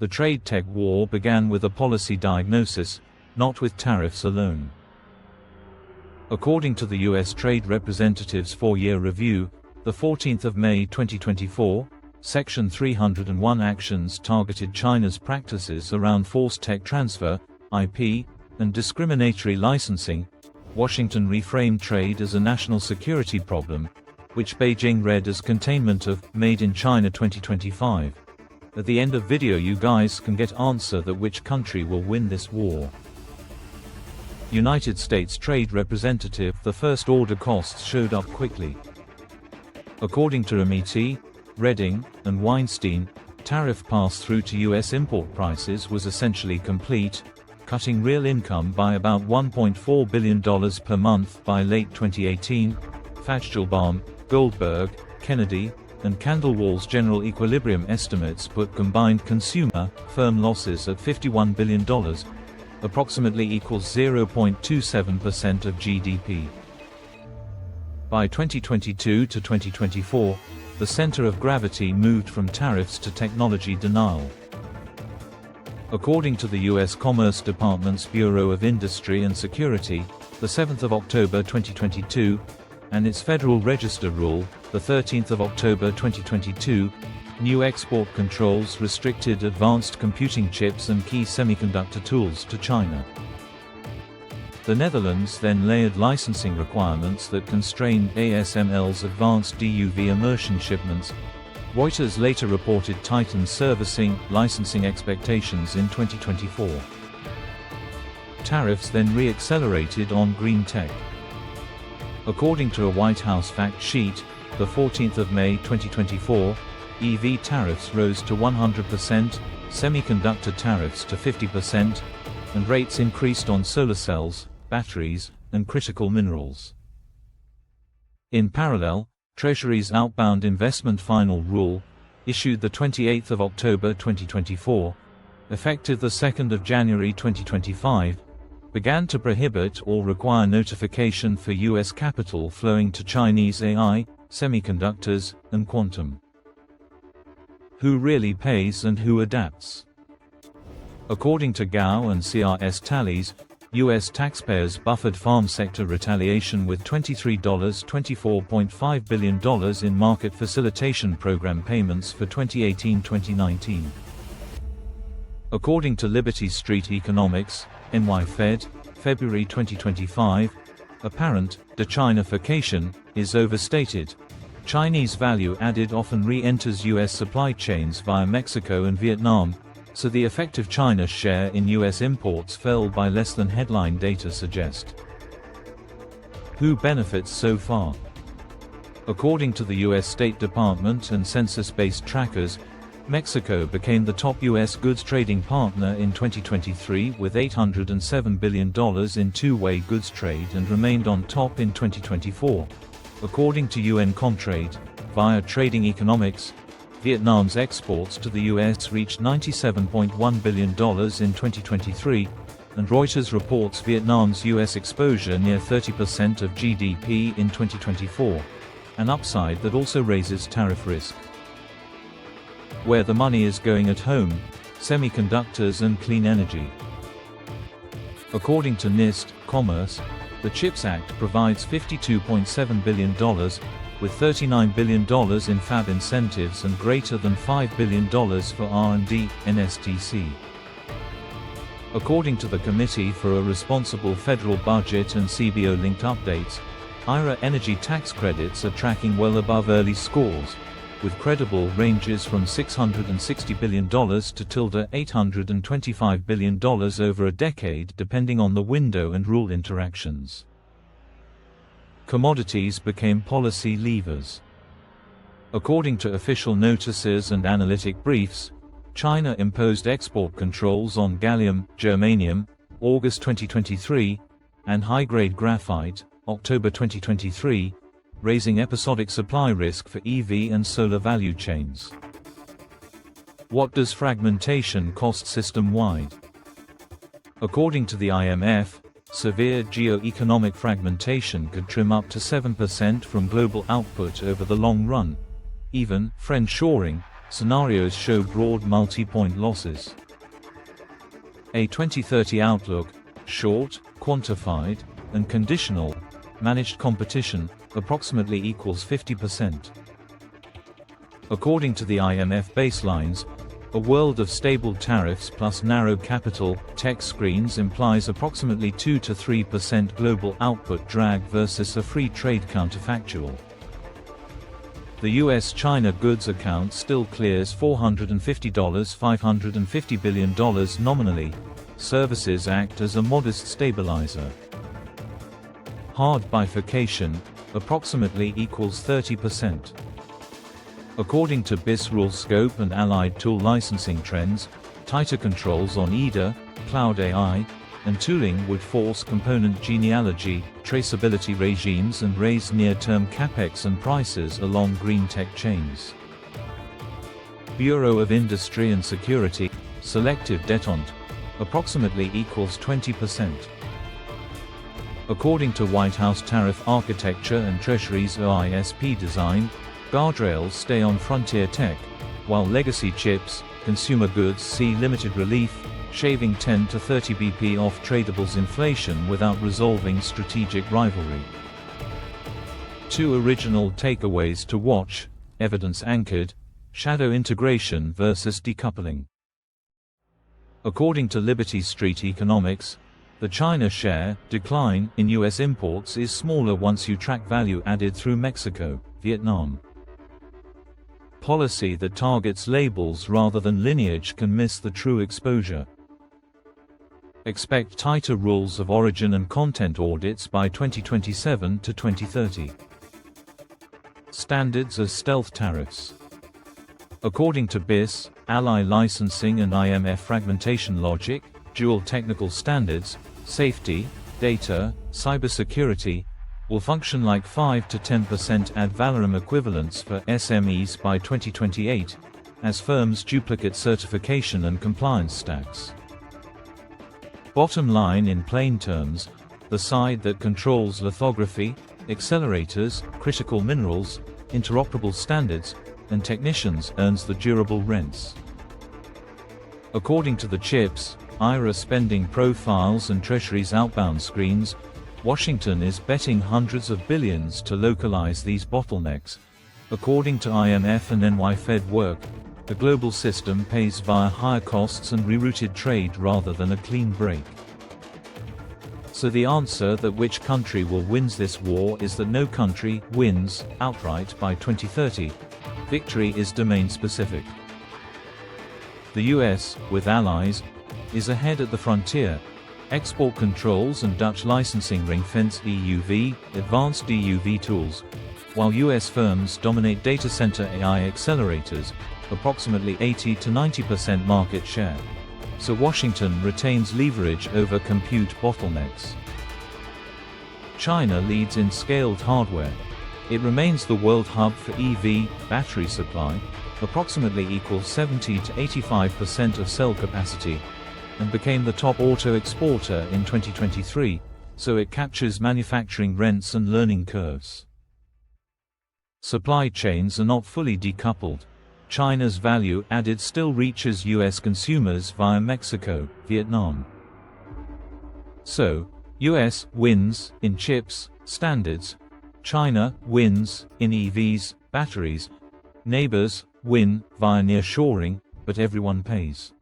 The trade tech war began with a policy diagnosis, not with tariffs alone. According to the U.S. Trade Representative's 4-year review, the 14th of May 2024, Section 301 actions targeted China's practices around forced tech transfer, IP, and discriminatory licensing. Washington reframed trade as a national security problem, which Beijing read as containment of Made in China 2025. At the end of video you guys can get answer that which country will win this war. United States Trade Representative, the first order costs showed up quickly. According to Amity, Redding, and Weinstein, tariff pass-through to U.S. import prices was essentially complete, cutting real income by about $1.4 billion per month by late 2018. Fajgelbaum, Goldberg, Kennedy, and Candlewall's general equilibrium estimates put combined consumer, firm losses at $51 billion, approximately equals 0.27% of GDP. By 2022 to 2024, the center of gravity moved from tariffs to technology denial. According to the U.S. Commerce Department's Bureau of Industry and Security, the 7th of October 2022, and its Federal Register rule, the 13th of October 2022, new export controls restricted advanced computing chips and key semiconductor tools to China. The Netherlands then layered licensing requirements that constrained ASML's advanced DUV immersion shipments. Reuters later reported tightened servicing, licensing expectations in 2024. Tariffs then re-accelerated on green tech. According to a White House fact sheet, the 14th of May 2024, EV tariffs rose to 100%, semiconductor tariffs to 50%, and rates increased on solar cells, batteries, and critical minerals. In parallel, Treasury's outbound investment final rule, issued the 28th of October 2024, effective the 2nd of January 2025, began to prohibit or require notification for U.S. capital flowing to Chinese AI, semiconductors, and quantum. Who really pays and who adapts? According to Gao and CRS tallies, U.S. taxpayers buffered farm sector retaliation with $24.5 billion in market facilitation program payments for 2018-2019. According to Liberty Street Economics, NY Fed, February 2025, apparent de-Chinification is overstated. Chinese value added often re-enters U.S. supply chains via Mexico and Vietnam, so the effective China share in U.S. imports fell by less than headline data suggest. Who benefits so far? According to the U.S. State Department and census-based trackers, Mexico became the top U.S. goods trading partner in 2023 with $807 billion in two-way goods trade and remained on top in 2024. According to UN Comtrade, via Trading Economics, Vietnam's exports to the U.S. reached $97.1 billion in 2023, and Reuters reports Vietnam's U.S. exposure near 30% of GDP in 2024, an upside that also raises tariff risk. Where the money is going at home: semiconductors and clean energy. According to NIST Commerce, the CHIPS Act provides $52.7 billion, with $39 billion in fab incentives and greater than $5 billion for R&D, NSTC. According to the Committee for a Responsible Federal Budget and CBO-linked updates, IRA energy tax credits are tracking well above early scores, with credible ranges from $660 billion to $825 billion over a decade depending on the window and rule interactions. Commodities became policy levers. According to official notices and analytic briefs, China imposed export controls on gallium, germanium, August 2023, and high-grade graphite, October 2023, raising episodic supply risk for EV and solar value chains. What does fragmentation cost system-wide? According to the IMF, severe geo-economic fragmentation could trim up to 7% from global output over the long run. Even friendshoring, scenarios show broad multi-point losses. A 2030 outlook, short, quantified, and conditional, managed competition, approximately equals 50%. According to the IMF baselines, a world of stable tariffs plus narrow capital tech screens implies approximately 2 to 3% global output drag versus a free trade counterfactual. The U.S. China goods account still clears $450 $550 billion nominally. Services act as a modest stabilizer. Hard bifurcation, approximately equals 30%. According to BIS rule scope and allied tool licensing trends, tighter controls on EDA, cloud AI, and tooling would force component genealogy, traceability regimes and raise near-term capex and prices along green tech chains. Bureau of Industry and Security, selective detente, approximately equals 20%. According to White House tariff architecture and Treasury's OISP design, guardrails stay on frontier tech, while legacy chips, consumer goods see limited relief, shaving 10 to 30 BP off tradables inflation without resolving strategic rivalry. 2 original takeaways to watch: evidence-anchored, shadow integration versus decoupling. According to Liberty Street Economics, the China share decline in U.S. imports is smaller once you track value added through Mexico, Vietnam. Policy that targets labels rather than lineage can miss the true exposure. Expect tighter rules of origin and content audits by 2027 to 2030. Standards as stealth tariffs. According to BIS, ally licensing and IMF fragmentation logic, dual technical standards, safety, data, cybersecurity, will function like 5 to 10% ad valorem equivalents for SMEs by 2028, as firms duplicate certification and compliance stacks. Bottom line in plain terms, the side that controls lithography, accelerators, critical minerals, interoperable standards, and technicians earns the durable rents. According to the CHIPS, IRA spending profiles and Treasury's outbound screens, Washington is betting hundreds of billions to localize these bottlenecks. According to IMF and NY Fed work, the global system pays via higher costs and rerouted trade rather than a clean break. So the answer that which country will win this war is that no country wins outright by 2030. Victory is domain-specific. The US, with allies, is ahead at the frontier. Export controls and Dutch licensing ring-fence EUV, advanced DUV tools, while US firms dominate data center AI accelerators, approximately 80 to 90% market share. So Washington retains leverage over compute bottlenecks. China leads in scaled hardware. It remains the world hub for EV battery supply, approximately equals 70 to 85% of cell capacity, and became the top auto exporter in 2023, so it captures manufacturing rents and learning curves. Supply chains are not fully decoupled. China's value added still reaches US consumers via Mexico, Vietnam. So, US wins in chips, standards. China wins in EVs, batteries. Neighbors win via nearshoring, but everyone pays.